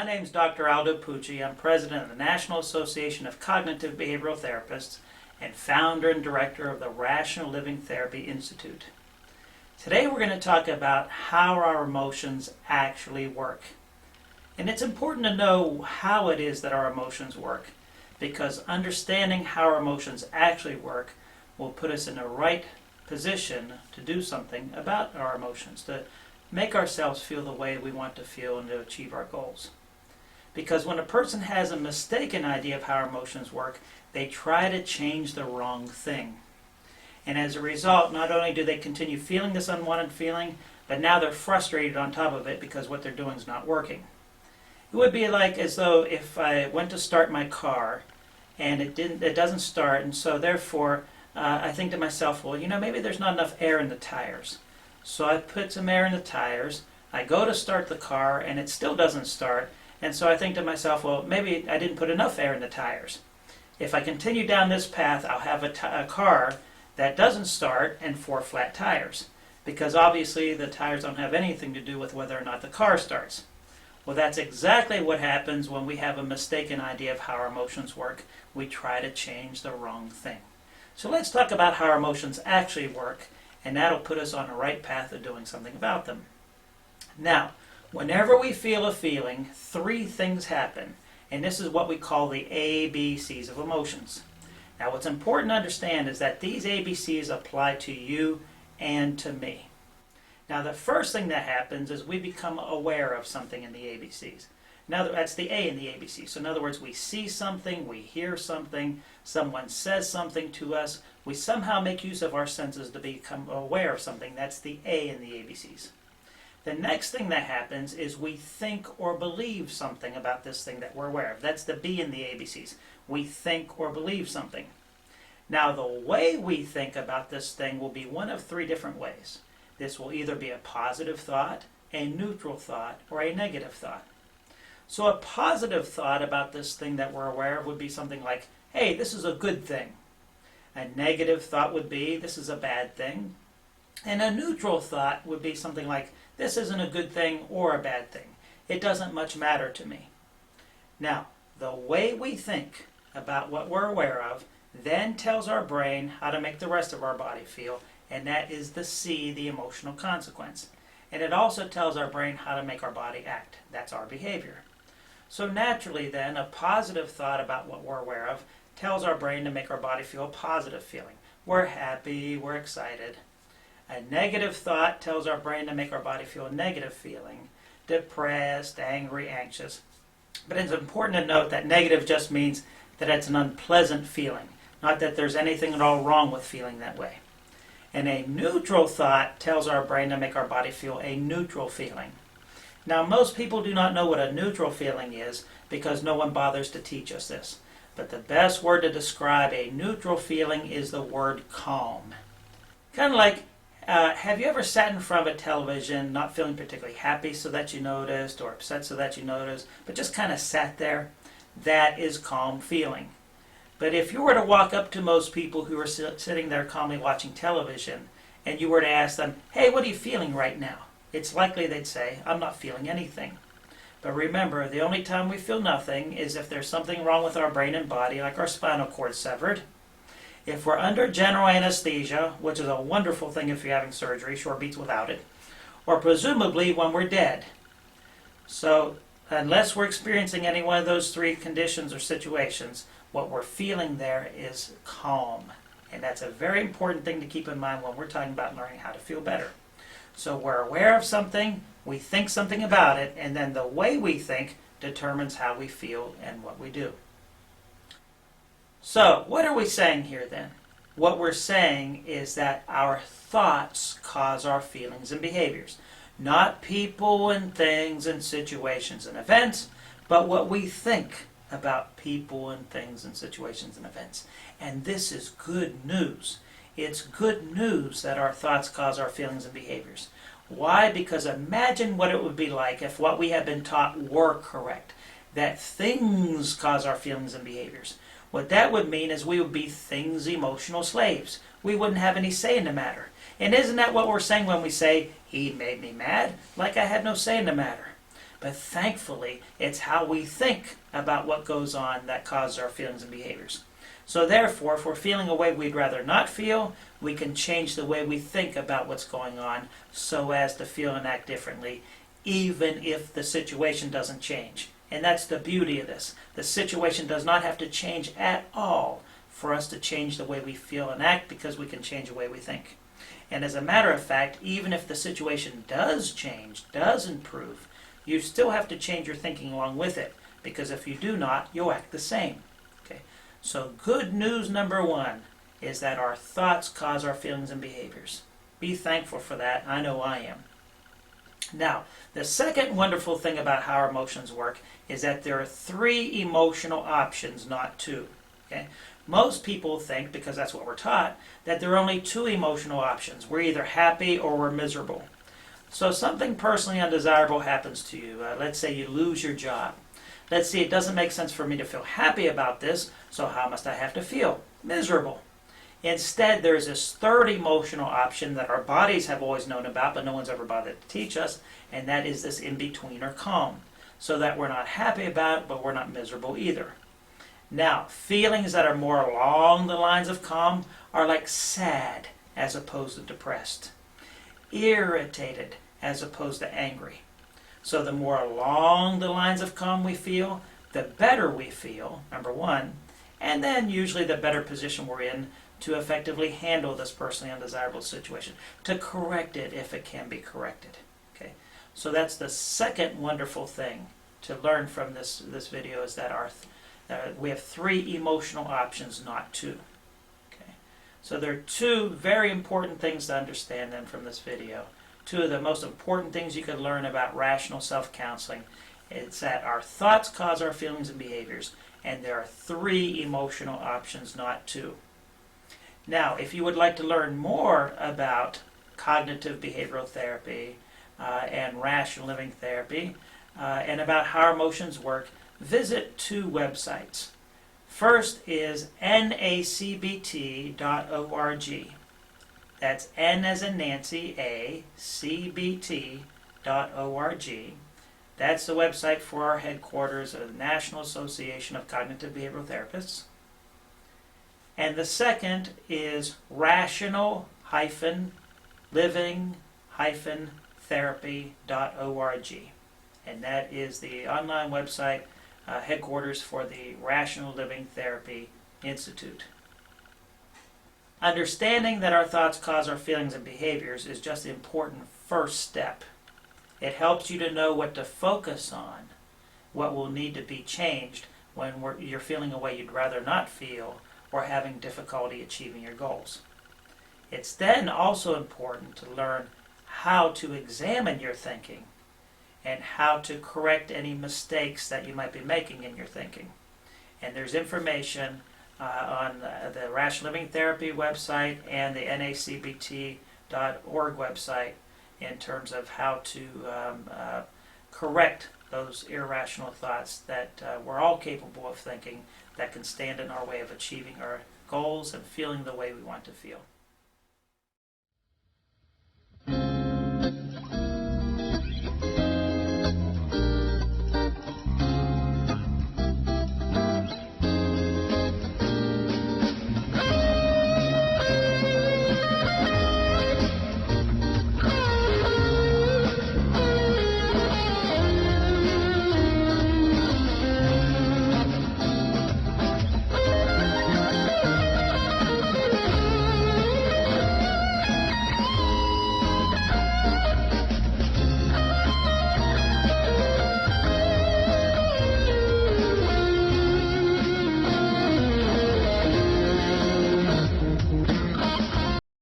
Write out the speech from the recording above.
My name is Dr. Aldo Pucci. I'm president of the National Association of Cognitive Behavioral Therapists and founder and director of the Rational Living Therapy Institute. Today we're going to talk about how our emotions actually work. And it's important to know how it is that our emotions work, because understanding how our emotions actually work will put us in the right position to do something about our emotions, to make ourselves feel the way we want to feel and to achieve our goals. Because when a person has a mistaken idea of how our emotions work, they try to change the wrong thing. And as a result, not only do they continue feeling this unwanted feeling, but now they're frustrated on top of it because what they're doing is not working. It would be like as though if I went to start my car and it doesn't start, and so therefore I think to myself, well, maybe there's not enough air in the tires. So I put some air in the tires, I go to start the car, and it still doesn't start, and so I think to myself, well, maybe I didn't put enough air in the tires. If I continue down this path, I'll have a car that doesn't start and 4 flat tires, because obviously the tires don't have anything to do with whether or not the car starts. Well, that's exactly what happens when we have a mistaken idea of how our emotions work. We try to change the wrong thing. So let's talk about how our emotions actually work, and that'll put us on the right path of doing something about them. Now, whenever we feel a feeling, 3 things happen, and this is what we call the ABCs of emotions. Now, what's important to understand is that these ABCs apply to you and to me. Now, the first thing that happens is we become aware of something in the ABCs. Now, that's the A in the ABC. So in other words, we see something, we hear something, someone says something to us, we somehow make use of our senses to become aware of something. That's the A in the ABCs. The next thing that happens is we think or believe something about this thing that we're aware of. That's the B in the ABCs. We think or believe something. Now, the way we think about this thing will be one of 3 different ways. This will either be a positive thought, a neutral thought, or a negative thought. So a positive thought about this thing that we're aware of would be something like, hey, this is a good thing. A negative thought would be, this is a bad thing. And a neutral thought would be something like, this isn't a good thing or a bad thing. It doesn't much matter to me. Now, the way we think about what we're aware of then tells our brain how to make the rest of our body feel, and that is the C, the emotional consequence. And it also tells our brain how to make our body act. That's our behavior. So naturally then, a positive thought about what we're aware of tells our brain to make our body feel a positive feeling. We're happy, we're excited. A negative thought tells our brain to make our body feel a negative feeling, depressed, angry, anxious. But it's important to note that negative just means that it's an unpleasant feeling, not that there's anything at all wrong with feeling that way. And a neutral thought tells our brain to make our body feel a neutral feeling. Now, most people do not know what a neutral feeling is because no one bothers to teach us this. But the best word to describe a neutral feeling is the word calm. Kind of like, have you ever sat in front of a television not feeling particularly happy so that you noticed, or upset so that you noticed, but just kind of sat there? That is calm feeling. But if you were to walk up to most people who are sitting there calmly watching television, and you were to ask them, hey, what are you feeling right now? It's likely they'd say, I'm not feeling anything. But remember, the only time we feel nothing is if there's something wrong with our brain and body, like our spinal cord severed. If we're under general anesthesia, which is a wonderful thing if you're having surgery, sure beats without it, or presumably when we're dead. So unless we're experiencing any one of those 3 conditions or situations, what we're feeling there is calm. And that's a very important thing to keep in mind when we're talking about learning how to feel better. So we're aware of something, we think something about it, and then the way we think determines how we feel and what we do. So what are we saying here then? What we're saying is that our thoughts cause our feelings and behaviors. Not people and things and situations and events, but what we think about people and things and situations and events. And this is good news. It's good news that our thoughts cause our feelings and behaviors. Why? Because imagine what it would be like if what we had been taught were correct, that things cause our feelings and behaviors. What that would mean is we would be things' emotional slaves. We wouldn't have any say in the matter. And isn't that what we're saying when we say, he made me mad? Like I had no say in the matter. but thankfully it's how we think about what goes on that causes our feelings and behaviors. So therefore, if we're feeling a way we'd rather not feel, we can change the way we think about what's going on so as to feel and act differently, even if the situation doesn't change. And that's the beauty of this. The situation does not have to change at all for us to change the way we feel and act, because we can change the way we think. And as a matter of fact, even if the situation does change, does improve, you still have to change your thinking along with it, because if you do not, you'll act the same. Okay? So good news number one is that our thoughts cause our feelings and behaviors. Be thankful for that. I know I am. Now, the second wonderful thing about how our emotions work is that there are 3 emotional options, not 2. Okay? Most people think, because that's what we're taught, that there are only 2 emotional options. We're either happy or we're miserable. So something personally undesirable happens to you. Let's say you lose your job. Let's see, it doesn't make sense for me to feel happy about this, so how must I have to feel? Miserable. Instead, there's this third emotional option that our bodies have always known about, but no one's ever bothered to teach us, and that is this in-between or calm. So that we're not happy about it, but we're not miserable either. Now, feelings that are more along the lines of calm are like sad as opposed to depressed, irritated as opposed to angry. So the more along the lines of calm we feel, the better we feel, number one, and then usually the better position we're in to effectively handle this personally undesirable situation, to correct it if it can be corrected. Okay, so that's the second wonderful thing to learn from this video, is that we have 3 emotional options, not 2. Okay, so there are 2 very important things to understand then from this video. 2 of the most important things you could learn about rational self-counseling is that our thoughts cause our feelings and behaviors, and there are 3 emotional options, not 2. Now, if you would like to learn more about cognitive behavioral therapy and rational living therapy and about how our emotions work, visit 2 websites. First is nacbt.org. That's N as in Nancy, A, CBT.org. That's the website for our headquarters of the National Association of Cognitive Behavioral Therapists. And the second is rational-living-therapy.org. And that is the online website headquarters for the Rational Living Therapy Institute. Understanding that our thoughts cause our feelings and behaviors is just the important first step. It helps you to know what to focus on, what will need to be changed when you're feeling a way you'd rather not feel, or having difficulty achieving your goals. It's then also important to learn how to examine your thinking and how to correct any mistakes that you might be making in your thinking. And there's information on the Rational Living Therapy website and the nacbt.org website in terms of how to correct those irrational thoughts that we're all capable of thinking that can stand in our way of achieving our goals and feeling the way we want to feel.